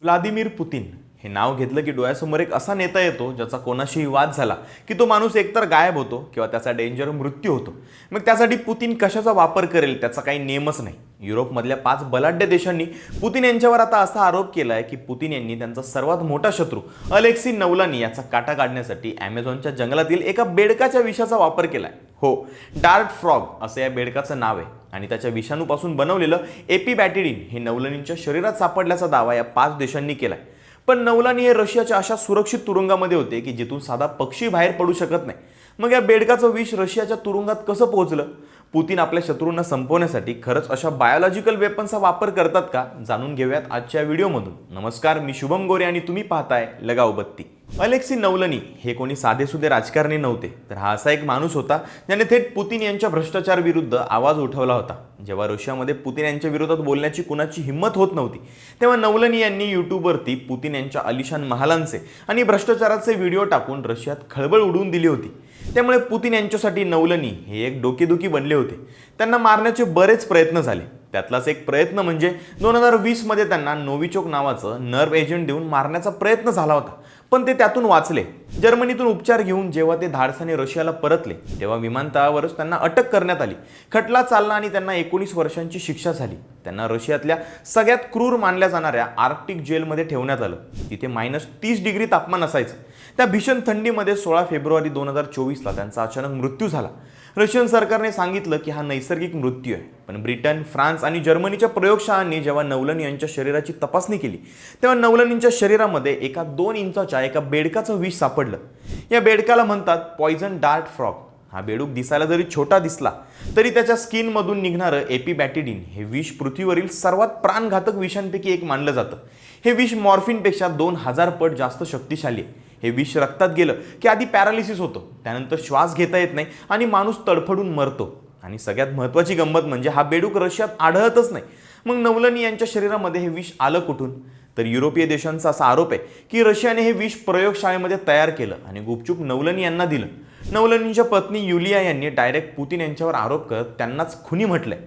Vladimir Putin हे नाव घेतलं की डोळ्यासमोर एक असा नेता येतो ज्याचा कोणाशीही वाद झाला की तो माणूस एकतर गायब होतो किंवा त्याचा डेंजर मृत्यू होतो. मग त्यासाठी पुतीन कशाचा वापर करेल त्याचा काही नेमच नाही. युरोपमधल्या 5 बलाढ्य देशांनी पुतीन यांच्यावर आता असा आरोप केलाय की पुतीन यांनी त्यांचा सर्वात मोठा शत्रू अलेक्सी नवलानी याचा काटा काढण्यासाठी ॲमेझॉनच्या जंगलातील एका बेडकाच्या विषाचा वापर केलाय. हो, डार्ट फ्रॉग असं या बेडकाचं नाव आहे आणि त्याच्या विषाणूपासून बनवलेलं एपिबॅटिडिन हे नवलानींच्या शरीरात सापडल्याचा दावा या 5 देशांनी केलाय. पण नवलानी हे रशियाच्या अशा सुरक्षित तुरुंगामध्ये होते की जिथून साधा पक्षी बाहेर पडू शकत नाही. मग या बेडकाचं विष रशियाच्या तुरुंगात कसं पोहोचलं? पुतीन आपल्या शत्रूंना संपवण्यासाठी खरंच अशा बायोलॉजिकल वेपनचा वापर करतात का? जाणून घेऊयात आजच्या व्हिडिओमधून. नमस्कार, मी शुभम गोरे आणि तुम्ही पाहताय लगाव बत्ती. अलेक्सी नवलानी हे कोणी साधेसुधे राजकारणी नव्हते, तर हा असा एक माणूस होता ज्याने थेट पुतीन यांच्या भ्रष्टाचार विरुद्ध आवाज उठवला होता. जेव्हा रशियामध्ये पुतीन यांच्या विरोधात बोलण्याची कुणाची हिंमत होत नव्हती, तेव्हा नवलानी यांनी यूट्यूबवरती पुतीन यांच्या आलिशान महालांचे आणि भ्रष्टाचाराचे व्हिडिओ टाकून रशियात खळबळ उडवून दिली होती. त्यामुळे पुतीन यांच्यासाठी नवलानी हे एक डोकेदुखी बनले होते. त्यांना मारण्याचे बरेच प्रयत्न झाले. त्यातलाच एक प्रयत्न म्हणजे 2020 मध्ये त्यांना नोविचोक नावाचं नर्व एजंट देऊन मारण्याचा प्रयत्न झाला होता, पण ते त्यातून वाचले. जर्मनीतून उपचार घेऊन जेव्हा ते धाडसाने रशियाला परतले तेव्हा विमानतळावरच त्यांना अटक करण्यात आली. खटला चालला आणि त्यांना 19 वर्षांची शिक्षा झाली. त्यांना रशियातल्या सगळ्यात क्रूर मानल्या जाणाऱ्या आर्क्टिक जेलमध्ये ठेवण्यात आलं. तिथे -30 डिग्री तापमान असायचं. त्या भीषण थंडीमध्ये 16 फेब्रुवारी 2024ला त्यांचा अचानक मृत्यू झाला. रशियन सरकारने सांगितलं की हा नैसर्गिक मृत्यू आहे, पण ब्रिटन, फ्रान्स आणि जर्मनीच्या प्रयोगशाळांनी जेव्हा नवलानी यांच्या शरीराची तपासणी केली तेव्हा नवलानींच्या शरीरामध्ये एका 2 इंचाच्या एका बेडकाचं विष सापडलं. या बेडकाला म्हणतात पॉइझन डार्ट फ्रॉग. हा बेडूक दिसायला जरी छोटा दिसला तरी त्याच्या स्किनमधून निघणारं एपिबॅटिडिन हे विष पृथ्वीवरील सर्वात प्राणघातक विषांपैकी एक मानलं जातं. हे विष मॉर्फिनपेक्षा 2000 पट जास्त शक्तिशाली आहे. हे विष रक्तात गेलं की आधी पॅरालिसिस होतो, त्यानंतर श्वास घेता येत नाही आणि माणूस तडफडून मरतो. आणि सगळ्यात महत्त्वाची गंमत म्हणजे हा बेडूक रशियात आढळतच नाही. मग नवलानी यांच्या शरीरामध्ये हे विष आलं कुठून? तर युरोपीय देशांचा असा आरोप आहे की रशियाने हे विष प्रयोगशाळेमध्ये तयार केलं आणि गुपचूप नवलानी यांना दिलं. नवलानींच्या पत्नी युलिया यांनी डायरेक्ट पुतीन यांच्यावर आरोप करत त्यांनाच खुनी म्हटलंय.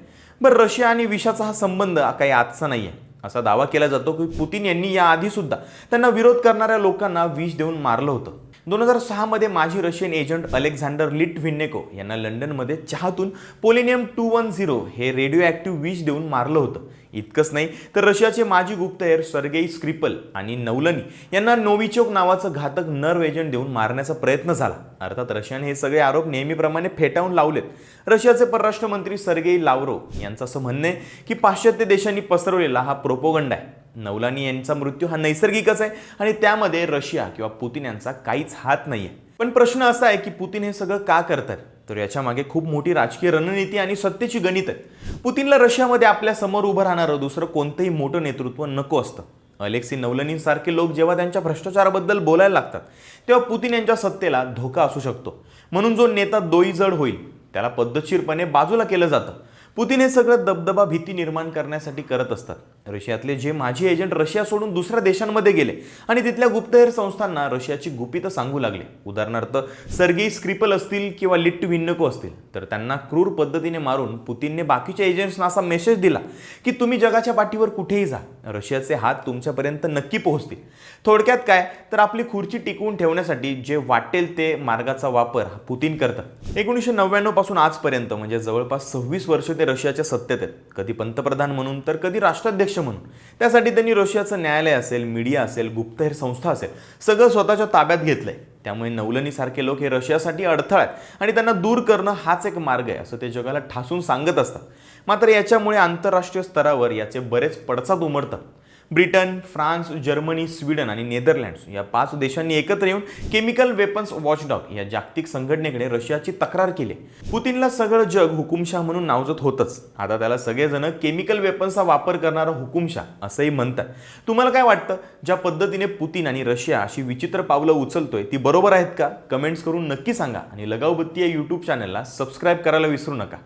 बरं, रशिया आणि विषाचा हा संबंध काही आजचा नाही आहे. असा दावा केला जातो की पुतीन यांनी याआधी सुद्धा त्यांना विरोध करणाऱ्या लोकांना विष देऊन मारलं होतं. 2006 मध्ये माजी रशियन एजंट अलेक्झांडर लिटव्हिनेको यांना लंडनमध्ये चहातून पोलिनियम 210 हे रेडिओ ॲक्टिव्ह विष देऊन मारलं होतं. इतकंच नाही तर रशियाचे माजी गुप्तहेर सर्गेई स्क्रिपल आणि नवलानी यांना नोविचोक नावाचं घातक नर्व एजंट देऊन मारण्याचा प्रयत्न झाला. अर्थात रशियाने हे सगळे आरोप नेहमीप्रमाणे फेटाळून लावलेत. रशियाचे परराष्ट्र मंत्री सर्गेई लाव्हरोव्ह यांचं असं म्हणणं आहे की पाश्चात्य देशांनी पसरवलेला हा प्रोपोगंडा आहे. नवलानी यांचा मृत्यू हा नैसर्गिकच आहे आणि त्यामध्ये रशिया किंवा पुतीन यांचा काहीच हात नाहीये. पण प्रश्न असा आहे की पुतीन हे सगळं का करतात? तर याच्या मागे खूप मोठी राजकीय रणनीती आणि सत्तेची गणित आहे. पुतीनला रशियामध्ये आपल्या समोर उभं राहणारं दुसरं कोणतंही मोठं नेतृत्व नको असतं. अलेक्सी नवलानींसारखे लोक जेव्हा त्यांच्या भ्रष्टाचाराबद्दल बोलायला लागतात तेव्हा पुतीन यांच्या सत्तेला धोका असू शकतो. म्हणून जो नेता डोईजड होईल त्याला पद्धतशीरपणे बाजूला केलं जातं. पुतीन हे सगळं दबदबा, भीती निर्माण करण्यासाठी करत असतात. रशियातले जे माजी एजंट रशिया सोडून दुसऱ्या देशांमध्ये गेले आणि तिथल्या गुप्तहेर संस्थांना रशियाची गुपितं सांगू लागले. उदाहरणार्थ सर्गेई स्क्रिपल असतील किंवा लिटव्हिनेको असतील, तर त्यांना क्रूर पद्धतीने मारून पुतीनने बाकीच्या एजंट्सना असा मेसेज दिला की तुम्ही जगाच्या पाठीवर कुठेही जा, रशियाचे हात तुमच्यापर्यंत नक्की पोहोचतील. थोडक्यात काय तर आपली खुर्ची टिकवून ठेवण्यासाठी जे वाटेल ते मार्गाचा वापर पुतीन करतात. 1999 पासून आजपर्यंत म्हणजे जवळपास 26 वर्ष ते रशियाच्या सत्तेत आहेत. कधी पंतप्रधान म्हणून तर कधी राष्ट्राध्यक्ष म्हणून. त्यासाठी त्यांनी रशियाचं न्यायालय असेल, मीडिया असेल, गुप्तहेर संस्था असेल, सगळं स्वतःच्या ताब्यात घेतलंय. त्यामुळे नवलानी सारखे लोक हे रशियासाठी अडथळा आहेत आणि त्यांना दूर करणं हाच एक मार्ग आहे असं ते जगाला ठासून सांगत असतात. मात्र याच्यामुळे आंतरराष्ट्रीय स्तरावर याचे बरेच पडसाद उमटतात. ब्रिटन, फ्रान्स, जर्मनी, स्वीडन आणि नेदरलँड्स या 5 देशांनी एकत्र येऊन केमिकल वेपन्स वॉचडॉग या जागतिक संघटनेकडे रशियाची तक्रार केली. पुतीनला सगळं जग हुकुमशाह म्हणून नावजत होतच. आता त्याला सगळेजण केमिकल वेपन्सचा वापर करणारा हुकुमशाह असंही म्हणतात. तुम्हाला काय वाटतं? ज्या पद्धतीने पुतीन आणि रशिया अशी विचित्र पावलं उचलतोय ती बरोबर आहेत का? कमेंट्स करून नक्की सांगा आणि लगावबत्ती या यूट्यूब चॅनलला सबस्क्राईब करायला विसरू नका.